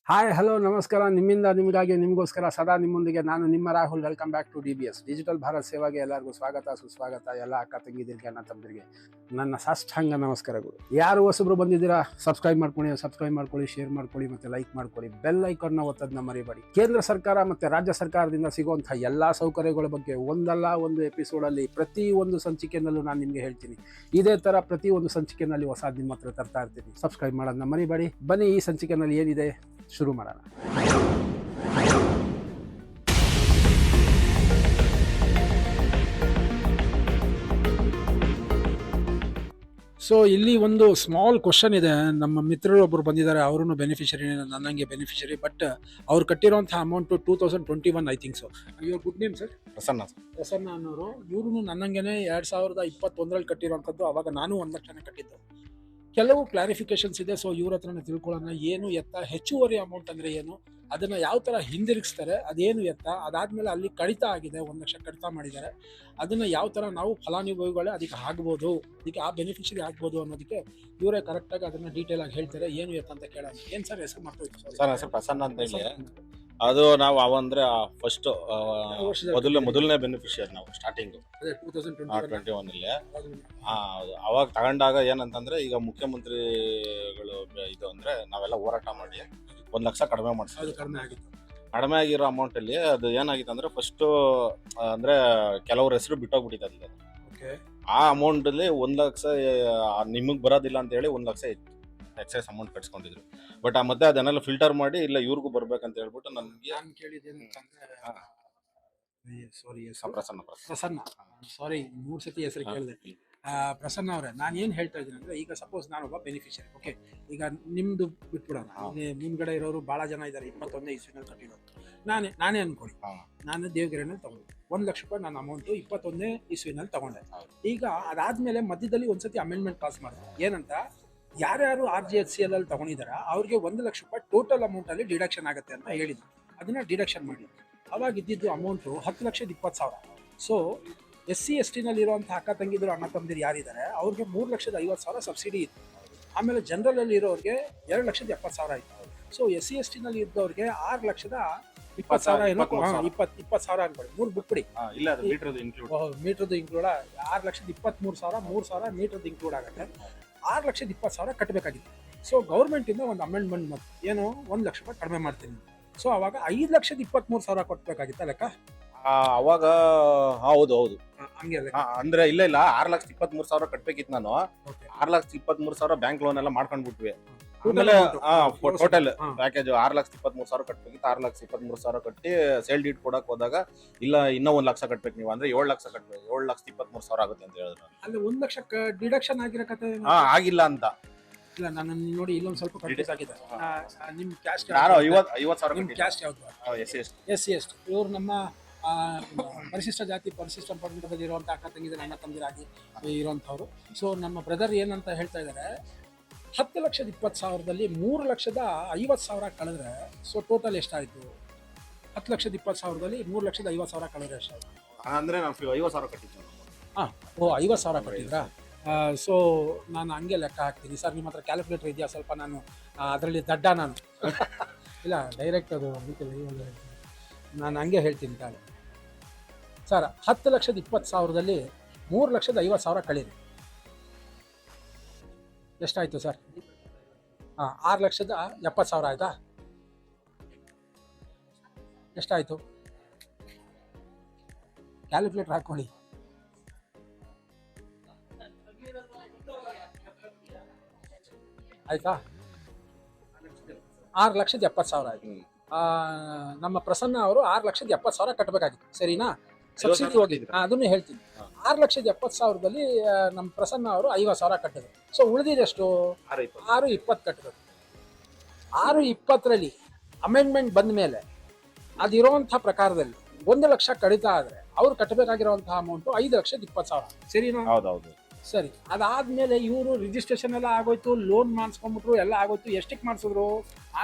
Hi hello ನಮಸ್ಕಾರ. ನಿಮ್ಮಿಂದ ನಿಮಗಾಗಿ ನಿಮಗೋಸ್ಕರ ಸದಾ ನಿಮ್ಮೊಂದಿಗೆ ನಾನು ನಿಮ್ಮ Rahul. Welcome back to DBS digital Bharat ಸೇವಾಗೆ ಎಲ್ಲರಿಗೂ ಸ್ವಾಗತ ಸುಸ್ವಾಗತ. ಎಲ್ಲ ಅಕ್ಕ ತಂಗಿದಿರಿಗೆ ಅಣ್ಣ ತಮ್ಮದಿರಿಗೆ ನನ್ನ ಸಾಷ್ಟಾಂಗ ನಮಸ್ಕಾರಗಳು. ಯಾರು ಹೊಸಬ್ರು ಬಂದಿದ್ದೀರಾ ಸಬ್ಸ್ಕ್ರೈಬ್ ಮಾಡ್ಕೊಳ್ಳಿ, ಶೇರ್ ಮಾಡ್ಕೊಳ್ಳಿ, ಮತ್ತೆ ಲೈಕ್ ಮಾಡ್ಕೊಳ್ಳಿ. ಬೆಲ್ ಐಕಾನ್ನ ಒತ್ತೋದನ್ನ ಮರಿಬೇಡಿ. ಕೇಂದ್ರ ಸರ್ಕಾರ ಮತ್ತೆ ರಾಜ್ಯ ಸರ್ಕಾರದಿಂದ ಸಿಗುವಂತಹ ಎಲ್ಲಾ ಸೌಕರ್ಯಗಳ ಬಗ್ಗೆ ಒಂದಲ್ಲ ಒಂದು ಎಪಿಸೋಡಲ್ಲಿ ಪ್ರತಿ ಒಂದು ಸಂಚಿಕೆನಲ್ಲೂ ನಾನು ನಿಮಗೆ ಹೇಳ್ತೀನಿ. ಇದೇ ತರ ಪ್ರತಿ ಒಂದು ಸಂಚಿಕೆನಲ್ಲಿ ಹೊಸ ನಿಮ್ಮ ಹತ್ರ ತರ್ತಾ ಇರ್ತೀನಿ. ಸಬ್ಸ್ಕ್ರೈಬ್ ಮಾಡೋದನ್ನ ಮರಿಬೇಡಿ. ಬನ್ನಿ ಈ ಸಂಚಿಕೆನಲ್ಲಿ ಏನಿದೆ ಶುರು ಮಾಡೋಣ. ಸೊ ಇಲ್ಲಿ ಒಂದು ಸ್ಮಾಲ್ ಕ್ವಶನ್ ಇದೆ. ನಮ್ಮ ಮಿತ್ರರು ಒಬ್ಬರು ಬಂದಿದ್ದಾರೆ, ಅವರು ಬೆನಿಫಿಷರಿ, ನನ್ನಂಗೆ ಬೆನಿಫಿಷರಿ. ಬಟ್ ಅವ್ರು ಕಟ್ಟಿರುವಂತಹ amount 2021 I think so. Your good name sir? Prasanna ಅನ್ನೋರು. ಇವ್ರು ನನ್ನಂಗೆನೆ 2021ರಲ್ಲಿ ಕಟ್ಟಿರುವಂಥದ್ದು. ಅವಾಗ ನಾನು 1 ಲಕ್ಷನೇ ಕಟ್ಟಿದ್ದು. ಕೆಲವು ಕ್ಲಾರಿಫಿಕೇಶನ್ಸ್ ಇದೆ. ಸೊ ಇವ್ರ ಹತ್ರನೇ ತಿಳ್ಕೊಳ್ಳೋಣ. ಏನು ಎತ್ತ, ಹೆಚ್ಚುವರಿ ಅಮೌಂಟ್ ಅಂದರೆ ಏನು, ಅದನ್ನು ಯಾವ ಥರ ಹಿಂದಿರುಗಿಸ್ತಾರೆ, ಅದೇನು ಎತ್ತ, ಅದಾದಮೇಲೆ ಅಲ್ಲಿ ಕಡಿತ ಆಗಿದೆ, 1 ಲಕ್ಷ ಕಡಿತ ಮಾಡಿದ್ದಾರೆ, ಅದನ್ನು ಯಾವ ಥರ ನಾವು ಫಲಾನುಭವಿಗಳೇ ಅದಕ್ಕೆ ಆಗ್ಬೋದು, ಅದಕ್ಕೆ ಆ ಬೆನಿಫಿಷರಿ ಆಗ್ಬೋದು ಅನ್ನೋದಕ್ಕೆ ಇವರೇ ಕರೆಕ್ಟಾಗಿ ಅದನ್ನು ಡೀಟೇಲ್ ಆಗಿ ಹೇಳ್ತಾರೆ. ಏನು ಎತ್ತ ಅಂತ ಕೇಳೋಣ. ಏನು ಸರ್ ಹೆಸರು ಮಾಡ್ತೀವಿ? ಸರ್ ಹೆಸರು ಪ್ರಸನ್ನ ಅಂತ ಹೇಳಿ. ಅದು ನಾವು ಅವಂದ್ರೆ ಫಸ್ಟ್ ಮೊದಲನೇ ಬೆನಿಫಿಷಿಯರ್ ನಾವು ಸ್ಟಾರ್ಟಿಂಗ್ 2021 ಅಲ್ಲಿ. ಅವಾಗ ತಗೊಂಡಾಗ ಏನಂತಂದ್ರೆ, ಈಗ ಮುಖ್ಯಮಂತ್ರಿಗಳು ಇದು ಅಂದ್ರೆ ನಾವೆಲ್ಲ ಹೋರಾಟ ಮಾಡಿ 1 ಲಕ್ಷ ಕಡಿಮೆ ಮಾಡಿಸ್ತೀವಿ. ಕಡಿಮೆ ಆಗಿರೋ ಅಮೌಂಟ್ ಅಲ್ಲಿ ಅದು ಏನಾಗಿತ್ತು ಅಂದ್ರೆ, ಫಸ್ಟ್ ಅಂದ್ರೆ ಕೆಲವ್ರ ಹೆಸರು ಬಿಟ್ಟೋಗ್ಬಿಟ್ಟಿದೆ. ಆ ಅಮೌಂಟ್ ಅಲ್ಲಿ 1 ಲಕ್ಷ ನಿಮಗ್ ಬರೋದಿಲ್ಲ ಅಂತ ಹೇಳಿ 1 ಲಕ್ಷ ಎಕ್ಸೈಸ್ ಅಮೌಂಟ್ ಕಟ್ಸ್ಕೊಂಡಿದ್ರು. ಬಟ್ ಆ ಮತ್ತೆ ಅದನ್ನೆಲ್ಲ ಫಿಲ್ಟರ್ ಮಾಡಿ ಇಲ್ಲ ಇವ್ರಿಗೂ ಬರ್ಬೇಕಂತ ಹೇಳ್ಬಿಟ್ಟು ನನಗೆ ಪ್ರಸನ್ನ, ಸಾರಿ 3 ಸತಿ ಹೆಸರು ಕೇಳಿದೆ. ಪ್ರಸನ್ನ ಅವರೇ, ನಾನು ಏನು ಹೇಳ್ತಾ ಇದ್ದೀನಿ ಅಂದರೆ, ಈಗ ಸಪೋಸ್ ನಾನೊಬ್ಬ ಬೆನಿಫಿಷರಿ. ಓಕೆ, ಈಗ ನಿಮ್ಮದು ಬಿಟ್ಬಿಡೋಣ. ಮುಂದ್ಗಡೆ ಇರೋರು ಭಾಳ ಜನ ಇದ್ದಾರೆ, 21ನೇ ಇಸ್ವಿನಲ್ಲಿ ಕಟ್ಟಿರೋರು. ನಾನೇ ಅನ್ಕೊಳ್ಳಿ, ನಾನು ದೇವಗಿರಿನಲ್ಲಿ ತಗೊಂಡೆ 1 ಲಕ್ಷ ರೂಪಾಯಿ ನಾನು ಅಮೌಂಟು 21ನೇ ಇಸ್ವಿನಲ್ಲಿ ತಗೊಂಡೆ. ಈಗ ಅದಾದಮೇಲೆ ಮಧ್ಯದಲ್ಲಿ ಒಂದ್ಸತಿ ಅಮೆಂಡ್ಮೆಂಟ್ ಪಾಸ್ ಮಾಡಿದೆ. ಏನಂತ, ಯಾರ್ಯಾರು RGHCL ಅಲ್ಲಿ ತಗೊಂಡಿದಾರ ಅವ್ರಿಗೆ 1 ಲಕ್ಷ ರೂಪಾಯಿ ಟೋಟಲ್ ಅಮೌಂಟಲ್ಲಿ ಡಿಡಕ್ಷನ್ ಆಗುತ್ತೆ ಅಂತ ಹೇಳಿದ್ರು. ಅದನ್ನ ಡಿಡಕ್ಷನ್ ಮಾಡಿ ಅವಾಗ ಇದ್ದಿದ್ದು ಅಮೌಂಟು 10,20,000. ಸೊ SC ST ನಲ್ಲಿರುವಂಥ ಅಕ್ಕ ತಂಗಿದ್ರು ಅಣ್ಣ ತಮ್ಮದಿರು ಯಾರಿದ್ದಾರೆ ಅವ್ರಿಗೆ 3,50,000 ಸಬ್ಸಿಡಿ ಇತ್ತು. ಆಮೇಲೆ ಜನರಲಲ್ಲಿ ಇರೋರಿಗೆ 2,70,000 ಇತ್ತು. ಸೊ SC ST ನಲ್ಲಿ ಇದ್ದವ್ರಿಗೆ 6,20,000 ಏನೋ 20,000 ಅನ್ಕೊಳ್ಳಿ. 3 ಬುಕ್ ಬಿಡಿ, ಮೀಟರ್ದು ಇನ್ಕ್ಲೂಡ್ 6,23,000, 3,000 ಮೀಟರ್ದು ಇನ್ಕ್ಲೂಡ್ ಆಗುತ್ತೆ. 6,20,000 ಕಟ್ಟಬೇಕಾಗಿತ್ತು. ಸೊ ಗೌರ್ಮೆಂಟಿಂದ ಒಂದು ಅಮೆಂಡ್ಮೆಂಟ್ ಬಂತು, ಏನು 1 ಲಕ್ಷ ರೂಪಾಯಿ ಕಡಿಮೆ ಮಾಡ್ತೀನಿ. ಸೊ ಅವಾಗ 5,23,000 ಕೊಟ್ಟಬೇಕಾಗಿತ್ತ ಲೆಕ್ಕ. ಅವಾಗ ಹೌದು ಹಂಗೆ ಅಂದ್ರೆ ಇಲ್ಲ 6,23,000 ಕಟ್ಬೇಕಿತ್ತು. ನಾನು 6,23,000 ಬ್ಯಾಂಕ್ ಲೋನ್ ಎಲ್ಲ ಮಾಡ್ಕೊಂಡ್ಬಿಟ್ವಿ. ಆಮೇಲೆ ಟೋಟಲ್ ಪ್ಯಾಕೇಜ್ 6,23,000 ಕಟ್ಬೇಕಿತ್ತು. 6,23,000 ಕಟ್ಟಿ ಸೇಲ್ ಡೀಟ್ ಕೊಡಕ್ ಹೋದಾಗ, ಇಲ್ಲ ಇನ್ನೂ 1 ಲಕ್ಷ ಕಟ್ಬೇಕು ನೀವು ಅಂದ್ರೆ 7 ಲಕ್ಷ ಕಟ್ಬೇಕು, 7,23,000 ಆಗುತ್ತೆ ಅಂತ ಹೇಳಿದ್ರು. ಅಲ್ಲಿ 1 ಲಕ್ಷ ಡಿಡಕ್ಷನ್ ಆಗಿರೋ ಕತೆ ಆಗಿಲ್ಲ ಅಂತ. ಇಲ್ಲ, ನಾನು ನೋಡಿ ಇಲ್ಲೊಂದು ಸ್ವಲ್ಪ ಕನ್ಫ್ಯೂಸ್ ಆಗಿದೆ. ನಿಮ್ ಕ್ಯಾಸ್ಟ್ 50,000 ನಿಮ್ ಕ್ಯಾಸ್ಟ್ ಯಾವ್ದು? SC ST. ಇವ್ರು ನಮ್ಮ ಪರಿಶಿಷ್ಟ ಜಾತಿ, ಪರಿಶಿಷ್ಟ ಪಂಗಡದಲ್ಲಿ ಇರುವಂತ ಅಕ್ಕ ತಂಗಿದ್ರು ಅಣ್ಣ ತಮ್ಮದಿರಾಗಿ ಇರುವಂತವ್ರು. ಸೊ ನಮ್ಮ ಬ್ರದರ್ ಏನಂತ ಹೇಳ್ತಾ ಇದ್ದಾರೆ, 10,20,000ದಲ್ಲಿ 3,50,000 ಕಳೆದ್ರೆ ಸೊ ಟೋಟಲ್ ಎಷ್ಟಾಯ್ತು? 10,20,000ದಲ್ಲಿ 3,50,000 ಕಳೆದ್ರೆ ಎಷ್ಟಾಯ್ತು? ಅಂದ್ರೆ ನಾನು 50,000 ಕಟ್ಟಿದ್ದೆ. 50,000 ಕಟ್ಟಿದ್ರಾ? ಸೊ ನಾನು ಹಂಗೆ ಲೆಕ್ಕ ಹಾಕ್ತೀನಿ ಸರ್. ನಿಮ್ಮ ಹತ್ರ ಕ್ಯಾಲ್ಕುಲೇಟರ್ ಇದೆಯಾ? ಸ್ವಲ್ಪ ನಾನು ಅದರಲ್ಲಿ ದಡ್ಡ ನಾನು ಇಲ್ಲ, ಡೈರೆಕ್ಟ್ ಅದು ನಾನು ಹಂಗೆ ಹೇಳ್ತೀನಿ ಕಾಲ ಸರ್. 10,20,000ದಲ್ಲಿ 3,50,000 ಕಳೀರಿ, ಎಷ್ಟಾಯ್ತು ಸರ್? 6,70,000 ಆಯ್ತಾ? ಎಷ್ಟಾಯ್ತು? ಕ್ಯಾಲ್ಕುಲೇಟರ್ ಹಾಕೊಳ್ಳಿ. ಆಯ್ತಾ? 6,70,000 ಆಯ್ತು. ನಮ್ಮ ಪ್ರಸನ್ನ ಅವರು 6,70,000 ಕಟ್ಟಬೇಕಾಗಿತ್ತು, ಸರಿನಾ? ಸಬ್ಸಿಡಿ ಹೋಗಿದ್ರು, ಅದನ್ನೇ ಹೇಳ್ತೀನಿ. 6,70,000ದಲ್ಲಿ ನಮ್ಮ ಪ್ರಸನ್ನ ಅವರು 50,000 ಕಟ್ಟಿದ್ರು. ಸೊ ಉಳಿದಿದೆಷ್ಟು? 6,20,000 ಕಟ್ಟಬೇಕು. 6,20,000ರಲ್ಲಿ ಅಮೆಂಡ್ಮೆಂಟ್ ಬಂದ ಮೇಲೆ ಅದಿರುವಂಥ ಪ್ರಕಾರದಲ್ಲಿ 1 ಲಕ್ಷ ಕಡಿತ ಆದರೆ ಅವ್ರು ಕಟ್ಟಬೇಕಾಗಿರುವಂತಹ ಅಮೌಂಟು 5,20,000, ಸರಿನಾ? ಹೌದೌದು, ಸರಿ. ಅದಾದ್ಮೇಲೆ ಇವರು ರಿಜಿಸ್ಟ್ರೇಷನ್ ಎಲ್ಲ ಆಗೋಯ್ತು, ಲೋನ್ ಮಾಡಿಸ್ಕೊಂಡ್ಬಿಟ್ರು, ಎಲ್ಲ ಆಗೋಯ್ತು. ಎಷ್ಟಕ್ಕೆ ಮಾಡಿಸಿದ್ರು?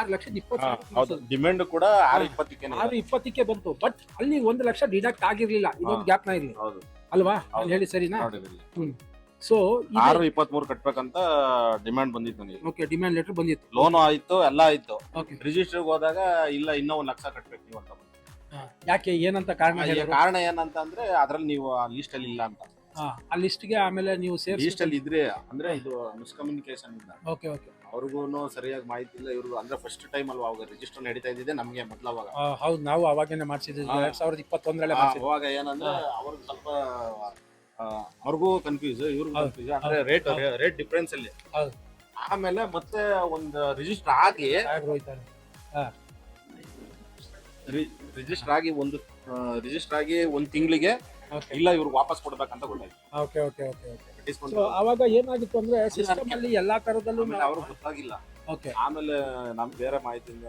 6,20,000. ಡಿಮ್ಯಾಂಡ್ ಕೂಡ 6,20,000ಕ್ಕೆ ಬಂತು. ಬಟ್ ಅಲ್ಲಿ 1 ಲಕ್ಷ ಡಿಡಕ್ಟ್ ಆಗಿರ್ಲಿಲ್ಲ. ಇದೊಂದು ಗ್ಯಾಪ್ನ ಇರ್ಲಿ ಅಲ್ವಾ? ಹೇಳಿ ಸರಿನಾ? ಸೊ 623 ಕಟ್ಬೇಕಂತ ಡಿಮ್ಯಾಂಡ್ ಬಂದಿತ್ತು ನನಗೆ. ಓಕೆ, ಡಿಮ್ಯಾಂಡ್ ಲೆಟರ್ ಬಂದಿತ್ತು. ಲೋನ್ ಆಯ್ತು, ಎಲ್ಲ ಆಯ್ತು. ಓಕೆ, ರಿಜಿಸ್ಟರ್ಗೆ ಹೋದಾಗ ಇಲ್ಲ ಇನ್ನೂ 1 ಲಕ್ಷ ಕಟ್ಬೇಕು ನೀವು ಅಂತ ಬಂತು. ಯಾಕೆ, ಏನಂತ ಕಾರಣ ಹೇಳಿದ್ರು? ಕಾರಣ ಏನಂತ ಅಂದ್ರೆ ಅದ್ರಲ್ಲಿ ನೀವು ಆ ಲಿಸ್ಟ್ ಅಲ್ಲಿ ಇಲ್ಲ ಅಂತ. ಆ ಲಿಸ್ಟ್ಗೆ ಆಮೇಲೆ ನೀವು ಲಿಸ್ಟ್ ಅಲ್ಲಿ ಇದ್ರೆ ಅಂದ್ರೆ ಇದು ಮಿಸ್ಕಮ್ಯುನಿಕೇಶನ್ ಇಂದ ಓಕೆ ಓಕೆ, ಅವ್ರಿಗೂ ಸರಿಯಾಗಿ ಮಾಹಿತಿ ಇಲ್ಲ. ಇವ್ರಿಗೂ ಅಂದ್ರೆ ಫಸ್ಟ್ ಟೈಮ್ ಅಲ್ವಾ ಅವಾಗ ರಿಜಿಸ್ಟರ್ ನಡೀತಾ ಇದ್ದಿದೆ ನಮ್ಗೆ ಮೊದ್ಲು ಅವಾಗ. ಹೌದು, ನಾವು ಅವಾಗೇನೆ ಮಾಡಿಸಿದ್ವಿ 2021 ಮಾಡಿಸಿದ್ವಿ. ಅವಾಗ ಏನಂದ್ರೆ ಅವ್ರಿಗೆ ಸ್ವಲ್ಪ ಅವ್ರಿಗೂ ಕನ್ಫ್ಯೂಸ್, ಇವ್ರಿಗೂ ಕನ್ಫ್ಯೂಸ್, ಅಂದ್ರೆ ರೇಟ್ ಡಿಫ್ರೆನ್ಸ್ ಅಲ್ಲಿ. ಹೌದು. ಆಮೇಲೆ ಮತ್ತೆ ಒಂದು ರಿಜಿಸ್ಟರ್ ಆಗಿ ಒಂದ್ ತಿಂಗಳಿಗೆ ಇಲ್ಲ ಇವ್ರಿಗೆ ವಾಪಸ್ ಕೊಡ್ಬೇಕಂತ ಗೊತ್ತಾಯ್ತು. Okay okay okay okay. So ಅವಾಗ ಏನಾಗಿತ್ತು ಅಂದ್ರೆ ಸಿಸ್ಟಮ್ ಅಲ್ಲಿ ಎಲ್ಲಾ ತರದಲ್ಲೂ ಅವ್ರಿಗೆ ಗೊತ್ತಾಗಿಲ್ಲ. ಓಕೆ, ಆಮೇಲೆ ನಮ್ಗೆ ಬೇರೆ ಮಾಹಿತಿಯಿಂದ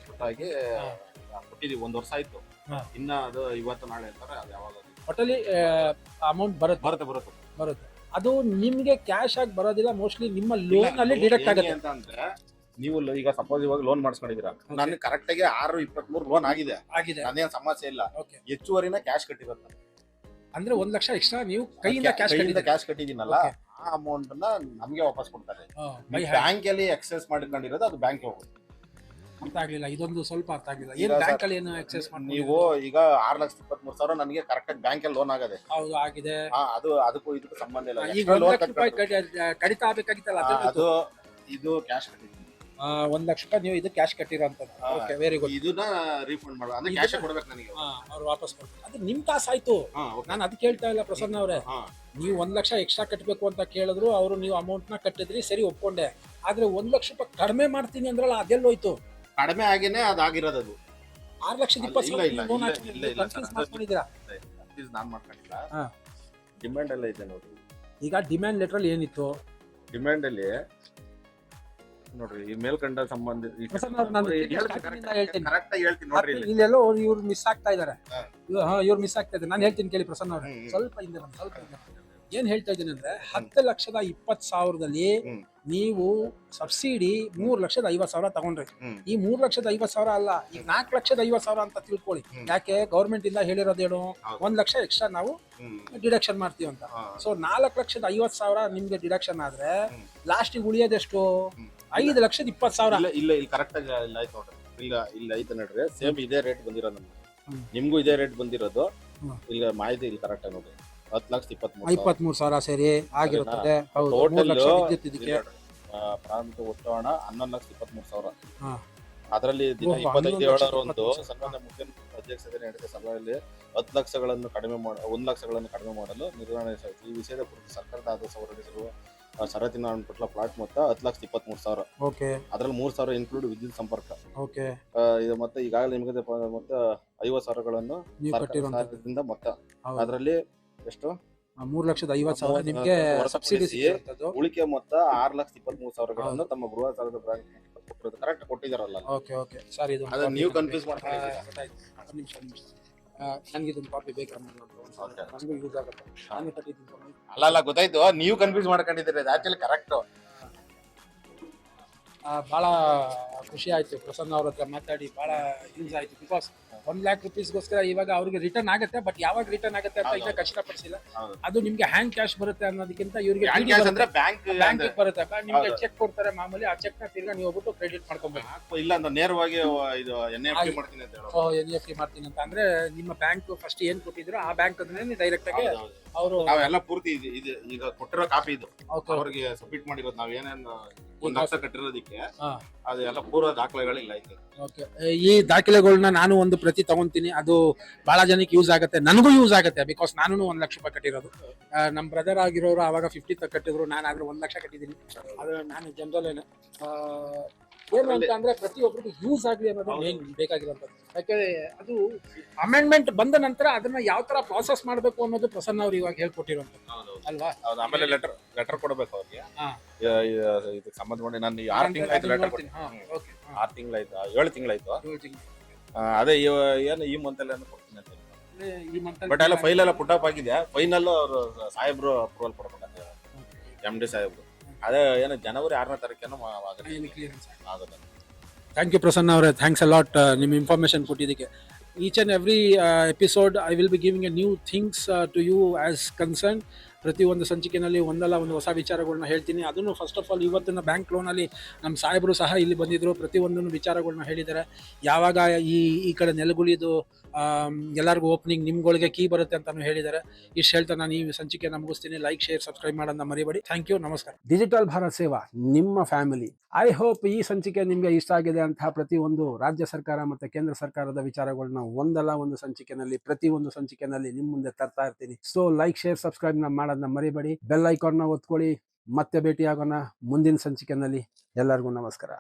ಗೊತ್ತಾಗಿ ಕೊಟ್ಟಿದೀವಿ. 1 ವರ್ಷ ಆಯ್ತು. ಇನ್ನ ಅದು ಇವತ್ತು ನಾಳೆ ಅಂತಾರೆ, ಅದು ಯಾವಾಗ ಟೋಟಲಿ ಅಮೌಂಟ್ ಬರುತ್ತೆ. ಅದು ನಿಮ್ಗೆ ಕ್ಯಾಶ್ ಆಗಿ ಬರೋದಿಲ್ಲ, ಮೋಸ್ಟ್ಲಿ ನಿಮ್ಮ ಲೋನ್ ಅಲ್ಲಿ ಡಿಡಕ್ಟ್ ಆಗುತ್ತೆ ಅಂತ. ಅಂದ್ರೆ ನೀವು ಈಗ ಸಪೋಸ್ ಇವಾಗ ಲೋನ್ ಮಾಡಿಸ್ಕೊಂಡಿದ್ದೀರಾ, ನನಗೆ ಕರೆಕ್ಟ್ ಆಗಿ 623 ಲೋನ್ ಆಗಿದೆ, ನಾನೇನ್ ಸಮಸ್ಯೆ ಇಲ್ಲ. ಹೆಚ್ಚುವರಿನ ಕ್ಯಾಶ್ ಕಟ್ಟಿರೋದು ಅಂದ್ರೆ 1 ಲಕ್ಷ ಎಕ್ಸ್ಟ್ರಾ ನೀವು ಕೈಯಿಂದ ಕ್ಯಾಶ್ ಕಟ್ಟಿದೀನಲ್ಲ, ಆ ಅಮೌಂಟ್ ನ ನಮ್ಗೆ ವಾಪಸ್ ಕೊಡ್ತಾರೆ. ಬ್ಯಾಂಕ್ ಅಲ್ಲಿ ಎಕ್ಸೆಸ್ ಮಾಡಿಕೊಂಡಿರೋದು ಅದು ಬ್ಯಾಂಕ್ ಹೋಗುತ್ತೆ. ಅರ್ಥ ಆಗ್ಲಿಲ್ಲ, ಇದೊಂದು ಸ್ವಲ್ಪ ಅರ್ಥ ಆಗ್ಲಿಲ್ಲ. ಏನು ಬ್ಯಾಂಕ್ ಅಲ್ಲಿ ಏನು ಎಕ್ಸೆಸ್ ಮಾಡಿ ನೀವು ಈಗ 6,23,000 ನನಗೆ ಕರೆಕ್ಟ್ ಆಗಿ ಬ್ಯಾಂಕ್ ಅಲ್ಲಿ ಲೋನ್ ಆಗದೆ. ಹೌದು, ಆಗಿದೆ. ಅದು ಅದಕ್ಕೂ ಇದಕ್ಕೂ ಸಂಬಂಧ ಇಲ್ಲ. ಈಗ 1 ಲಕ್ಷ ರೂಪಾಯಿ ಕಡಿತ ಆಗ್ಬೇಕಾಗಿತ್ತಲ್ಲ, ಅದು ಇದು ಕ್ಯಾಶ್ ಕಟ್ಟಿದ್ದೀನಿ. 1 ಲಕ್ಷ ರೂಪಾಯಿ ನೀವು ಇದು ಕ್ಯಾಶ್ ಕಟ್ಟಿರೋಂಥದ್ದು. Okay, very good. ಇದನ್ನ ರೀಫಂಡ್ ಮಾಡೋ ಅಂದ್ರೆ ಕ್ಯಾಶ್ ಕೊಡ್ಬೇಕು ನನಗೆ. ಅವ್ರು ವಾಪಸ್ ಕೊಡ್ತಾರೆ. ಅದು ನಿಮ್ ಕಾಸು ಆಯ್ತು. ನಾನು ಅದಕ್ಕೆ ಹೇಳ್ತಾ ಇಲ್ಲ ಪ್ರಸನ್ನ ಅವರೇ, ನೀವು 1 ಲಕ್ಷ ಎಕ್ಸ್ಟ್ರಾ ಕಟ್ಟಬೇಕು ಅಂತ ಕೇಳಿದ್ರು, ಅವರು ನೀವು ಅಮೌಂಟ್ ನ ಕಟ್ಟಿದ್ರಿ, ಸರಿ ಒಪ್ಕೊಂಡೆ. ಆದ್ರೆ 1 ಲಕ್ಷ ರೂಪಾಯಿ ಕಡಿಮೆ ಮಾಡ್ತೀನಿ ಅಂದ್ರಲ್ಲ, ಅದೆಲ್ಲೋಯ್ತು? ಕಡಿಮೆ ಆಗಿನೇ ಅದಾಗಿರೋದು. ಅದು 6,20,000 ಲೋನ್ ಮಾಡ್ಕೊಂಡಿದ್ದೀರಾ? ನಾನ್ ಮಾಡ್ಕೊಂಡಿಲ್ಲ, ಡಿಮ್ಯಾಂಡ್ ಎಲ್ಲ ಇದೆ ನೋಡಿ. ಈಗ ಡಿಮ್ಯಾಂಡ್ ಲೆಟರ್ ಅಲ್ಲಿ ಏನಿತ್ತು? ಡಿಮ್ಯಾಂಡ್ ಅಲ್ಲಿ ನೋಡ್ರಿ, ಈ ಮೇಲ್ಕಂಡ ಸಂಬಂಧ ಇಲ್ಲೆಲ್ಲೋ ಇವ್ರು ಮಿಸ್ ಆಗ್ತಾ ಇದಾರೆ. ನಾನು ಹೇಳ್ತೀನಿ ಕೇಳಿ ಪ್ರಸನ್ನ ಅವ್ರೆ, ಸ್ವಲ್ಪ ಹಿಂದೆ ಬನ್ನಿ, ಸ್ವಲ್ಪ ಏನ್ ಹೇಳ್ತಾ ಇದ್ದೀನಿ ಅಂದ್ರೆ 10,20,000 ನೀವು ಸಬ್ಸಿಡಿ 3,50,000 ತಗೊಂಡ್ರಿ. ಈ 3,50,000 ಅಲ್ಲ, ಈಗ 4,50,000 ಅಂತ ತಿಳ್ಕೊಳ್ಳಿ. ಯಾಕೆ ಗೌರ್ಮೆಂಟ್ ಇಂದ ಹೇಳಿರೋದೇನು, 1 ಲಕ್ಷ ಎಕ್ಸ್ಟ್ರಾ ನಾವು ಡಿಡಕ್ಷನ್ ಮಾಡ್ತೀವಿ ಅಂತ. ಸೊ 4,50,000 ನಿಮ್ಗೆ ಡಿಡಕ್ಷನ್ ಆದ್ರೆ ಲಾಸ್ಟಿಗೆ ಉಳಿಯೋದೆಷ್ಟು? 5,20,000. ಇಲ್ಲ ಕರೆಕ್ಟ್ ಆಗಿ ಇಲ್ಲ ಆಯ್ತು ನೋಡ್ರಿ. ಇಲ್ಲ ಐತೆ ನೋಡ್ರಿ, ಸೇಮ್ ಇದೇ ರೇಟ್ ಬಂದಿರೋದು ನಮ್ಗೆ, ನಿಮ್ಗೂ ಇದೇ ರೇಟ್ ಬಂದಿರೋದು. ಈಗ ಮಾಹಿತಿ ಇಲ್ಲಿ ಕರೆಕ್ಟ್ ಆಗಿ ನೋಡ್ರಿ, 10,23,000 ಸೇರಿ ಆಗಿರುತ್ತದೆ. ಪ್ರಾರಂಭಿಕ ಒಟ್ಟು ಹಣ 11,23,000. ಅದರಲ್ಲಿ ದಿನ 25/7 ಸನ್ಮಾನ್ಯ ಮುಖ್ಯ ಅಧ್ಯಕ್ಷತೆ ನಡೆದ ಸಭೆಯಲ್ಲಿ 10 ಲಕ್ಷಗಳನ್ನು ಕಡಿಮೆ 1 ಲಕ್ಷಗಳನ್ನು ಕಡಿಮೆ ಮಾಡಲು ನಿರ್ಣಯ ಆಯಿತು. ಈ ವಿಷಯದ ಕುರಿತು ಸರ್ಕಾರದ ಆದೇಶ ಹೊರಡಿಸಿರುವ ಷರತ್ತಿನ ಪಟ್ಲ ಪ್ಲಾಟ್ ಮೊತ್ತ 10,23,000. ಓಕೆ, ಅದ್ರಲ್ಲಿ 3,000 ಇನ್ಕ್ಲೂಡ್ ವಿದ್ಯುತ್ ಸಂಪರ್ಕ. ಓಕೆ, ಇದು ಮತ್ತೆ ಈಗಾಗಲೇ ನಿಮಗೆ ಮತ್ತೆ 50,000ಗಳನ್ನು ಸರ್ಕಾರದಿಂದ ಮೊತ್ತ. ಅದರಲ್ಲಿ ಎಷ್ಟು? 3,50,000 ನಿಮ್ಗೆ ಸಬ್ಸಿಡಿ ಸಿಗುತ್ತದೆ. ಉಳಿಕೆ ಮೊತ್ತ 6,23,000ಗಳನ್ನು ತಮ್ಮ ಗೃಹ ಸಾಲದ ಬ್ಯಾಂಕ್ ಕರೆಕ್ಟ್ ಕೊಟ್ಟಿದಾರಲ್ಲ. ಓಕೆ ಓಕೆ, ಸರ್ ಇದು ನೀವು ಕನ್ಫ್ಯೂಸ್ ಮಾಡ್ಕೊಂಡಿದ್ದೀರಿ. ನನಗೆ ಇದೊಂದು ಕಾಪಿ ಬೇಕಾ? ನನಗೂ ಯೂಸ್ ಆಗುತ್ತೆ. ನಾನು ಕಟ್ಟಿದ್ದೀನಿ. ಅಲ್ಲ ಗೊತ್ತಾಯ್ತು, ನೀವು ಕನ್ಫ್ಯೂಸ್ ಮಾಡ್ಕೊಂಡಿದ್ದೀರಿ. ಅದು ಆಕ್ಚುಲಿ ಕರೆಕ್ಟ್. ಭಾಳ ಖುಷಿ ಆಯ್ತು ಪ್ರಸನ್ನ ಅವ್ರ ಹತ್ರ ಮಾತಾಡಿ, ಭಾಳ ಯೂಸ್ ಆಯ್ತು. ಬಿಕಾಸ್ 1 lakh rupeesಗೋಸ್ಕರ ಇವಾಗ ಅವ್ರಿಗೆ ರಿಟರ್ನ್ ಆಗುತ್ತೆ, ಬಟ್ ಯಾವಾಗ ರಿಟರ್ನ್ ಆಗುತ್ತೆ ಅಂತ ಈಗ ಕಷ್ಟಪಡಿಸಿಲ್ಲ. ಅದು ನಿಮ್ಗೆ ಹ್ಯಾಂಡ್ ಕ್ಯಾಶ್ ಬರುತ್ತೆ ಅನ್ನೋದಕ್ಕಿಂತ ಇವ್ರಿಗೆ ಬ್ಯಾಂಕ್ ಬರುತ್ತೆ. ನಿಮ್ಗೆ ಚೆಕ್ ಕೊಡ್ತಾರೆ ಮಾಮೂಲಿ, ಆ ಚೆಕ್ ನ ತಿರ್ಗಾ ನೀವು ಹೋಗ್ಬಿಟ್ಟು ಕ್ರೆಡಿಟ್ ಮಾಡ್ಕೊಬೇಕು. ಇಲ್ಲ ಅಂತ ನೇರವಾಗಿ ಇದು NEFT ಮಾಡ್ತೀನಿ ಅಂತ ಹೇಳೋದು. NEFT ಮಾಡ್ತೀನಿ ಅಂತ ಅಂದ್ರೆ ನಿಮ್ಮ ಬ್ಯಾಂಕ್ ಫಸ್ಟ್ ಏನ್ ಕೊಟ್ಟಿದ್ರು ಆ ಬ್ಯಾಂಕ್ ಅಂದ್ರೆ ಡೈರೆಕ್ಟ್ ಆಗಿ ಅವರು ನಾವೆಲ್ಲ ಪೂರ್ತಿ ಈಗ ಕೊಟ್ಟಿರೋ ಕಾಪಿ ಇದು ಅವ್ರಿಗೆ ಸಬ್ಮಿಟ್ ಮಾಡಿರೋದು. ನಾವ್ ಏನೇನು 1 ಲಕ್ಷ ಕಟ್ಟಿರೋದಕ್ಕೆ ಅದೆಲ್ಲ ಪೂರ್ವ ದಾಖಲೆಗಳಿಲ್ಲ ಐತೆ. ಈ ದಾಖಲೆಗಳನ್ನ ನಾನು ಒಂದು ಪ್ರತಿ ತಗೊಂತೀನಿ. ಅದು ಬಹಳ ಜನಕ್ಕೆ ಯೂಸ್ ಆಗುತ್ತೆ, ನನಗೂ ಯೂಸ್ ಆಗುತ್ತೆ. ಬಿಕಾಸ್ ನಾನು 1 ಲಕ್ಷ ರೂಪಾಯಿ ಕಟ್ಟಿರೋದು. ನಮ್ಮ ಬ್ರದರ್ ಆಗಿರೋರು ಅವಾಗ 50 ಕಟ್ಟಿದ್ರು, ನಾನು ಆದ್ರೆ 1 ಲಕ್ಷ ಕಟ್ಟಿದ್ದೀನಿ. ಅದು ನಾನು ಜನರಲ್ ಏನು ಅಂತ ಅಂದ್ರೆ ಪ್ರತಿಯೊಬ್ಬರಿಗೂ ಯೂಸ್ ಆಗ್ಲಿ ಅನ್ನೋದು ಮೇನ್ ಬೇಕಾಗಿರೋಂಥದ್ದು. ಯಾಕಂದ್ರೆ ಅದು ಅಮೆಂಡ್ಮೆಂಟ್ ಬಂದ ನಂತರ ಅದನ್ನ ಯಾವ ತರ ಪ್ರಾಸೆಸ್ ಮಾಡಬೇಕು ಅನ್ನೋದು ಪ್ರಸನ್ನ ಅವ್ರು ಇವಾಗ ಹೇಳ್ಕೊಟ್ಟಿರೋಂಥದ್ದು ಅಲ್ವಾ? ಆಮೇಲೆ ಲೆಟರ್ ಕೊಡಬೇಕು ಅವ್ರಿಗೆ. ಇದಕ್ಕೆ ಸಂಬಂಧ ಮಾಡಿ ನಾನು 6 ತಿಂಗಳಾಯ್ತು ಲೆಟರ್ ಕೊಡ್ತೀನಿ. 6 ತಿಂಗಳಾಯ್ತು, 7 ತಿಂಗಳಾಯ್ತು. ಅದೇ ಏನು ಈ ಮಂತ್ ಅಲ್ಲಿ ಕೊಡ್ತೀನಿ ಅಂತ. ಬಟ್ ಎಲ್ಲ ಫೈಲ್ ಎಲ್ಲ ಪುಟ್ ಅಪ್ ಆಗಿದೆ. ಫೈನಲ್ ಅವರು ಸಾಹೇಬ್ರು ಅಪ್ರೂವಲ್ ಕೊಡ್ಬೇಕಂತ MD ಸಾಹೇಬ್ರು. ಅದೇ ಏನು ಜನವರಿ 6ನೇ ತಾರೀಕೇನೋ ಆಗುತ್ತೆ. ಥ್ಯಾಂಕ್ ಯು ಪ್ರಸನ್ನ ಅವರೇ, ಥ್ಯಾಂಕ್ಸ್ ಅ ಲಾಟ್ ನಿಮ್ಮ ಇನ್ಫಾರ್ಮೇಶನ್ ಕೊಟ್ಟಿದ್ದಕ್ಕೆ. Each and every episode I will be giving a new things to you as concern. ಪ್ರತಿಯೊಂದು ಸಂಚಿಕೆಯಲ್ಲಿ ಒಂದಲ್ಲ ಒಂದು ಹೊಸ ವಿಚಾರಗಳನ್ನ ಹೇಳ್ತೀನಿ. ಅದನ್ನು ಫಸ್ಟ್ ಆಫ್ ಆಲ್ ಇವತ್ತಿನ ಬ್ಯಾಂಕ್ ಲೋನಲ್ಲಿ ನಮ್ಮ ಸಾಹೇಬರು ಸಹ ಇಲ್ಲಿ ಬಂದಿದ್ದರು, ಪ್ರತಿಯೊಂದನ್ನು ವಿಚಾರಗಳನ್ನ ಹೇಳಿದ್ದಾರೆ. ಯಾವಾಗ ಈ ಕಡೆ ನೆಲಗುಳಿದು ಎಲ್ಲರಿಗೂ ಓಪನಿಂಗ್ ನಿಮ್ಗಳಿಗೆ ಕೀ ಬರುತ್ತೆ ಅಂತಾನು ಹೇಳಿದ್ದಾರೆ. ಇಷ್ಟು ಹೇಳ್ತಾ ನಾನು ಈ ಸಂಚಿಕೆನ ಮುಗಿಸ್ತೀನಿ. ಲೈಕ್, ಶೇರ್, ಸಬ್ಸ್ಕ್ರೈಬ್ ಮಾಡೋದನ್ನ ಮರಿಬೇಡಿ. ಥ್ಯಾಂಕ್ ಯು, ನಮಸ್ಕಾರ. ಡಿಜಿಟಲ್ ಭಾರತ್ ಸೇವಾ ನಿಮ್ಮ ಫ್ಯಾಮಿಲಿ. ಐ ಹೋಪ್ ಈ ಸಂಚಿಕೆ ನಿಮಗೆ ಇಷ್ಟ ಆಗಿದೆ ಅಂತ ಪ್ರತಿಯೊಂದು ರಾಜ್ಯ ಸರ್ಕಾರ ಮತ್ತು ಕೇಂದ್ರ ಸರ್ಕಾರದ ವಿಚಾರಗಳನ್ನ ಒಂದಲ್ಲ ಒಂದು ಸಂಚಿಕೆನಲ್ಲಿ, ಪ್ರತಿಯೊಂದು ಸಂಚಿಕೆನಲ್ಲಿ ನಿಮ್ಮ ಮುಂದೆ ತರ್ತಾ ಇರ್ತೀನಿ. ಸೊ ಲೈಕ್, ಶೇರ್, ಸಬ್ಸ್ಕ್ರೈಬ್ ಮಾಡದನ್ನ ಮರಿಬೇಡಿ. ಬೆಲ್ ಐಕಾನ್ನ ಒತ್ಕೊಳ್ಳಿ. ಮತ್ತೆ ಭೇಟಿಯಾಗೋಣ ಮುಂದಿನ ಸಂಚಿಕೆನಲ್ಲಿ. ಎಲ್ಲರಿಗೂ ನಮಸ್ಕಾರ.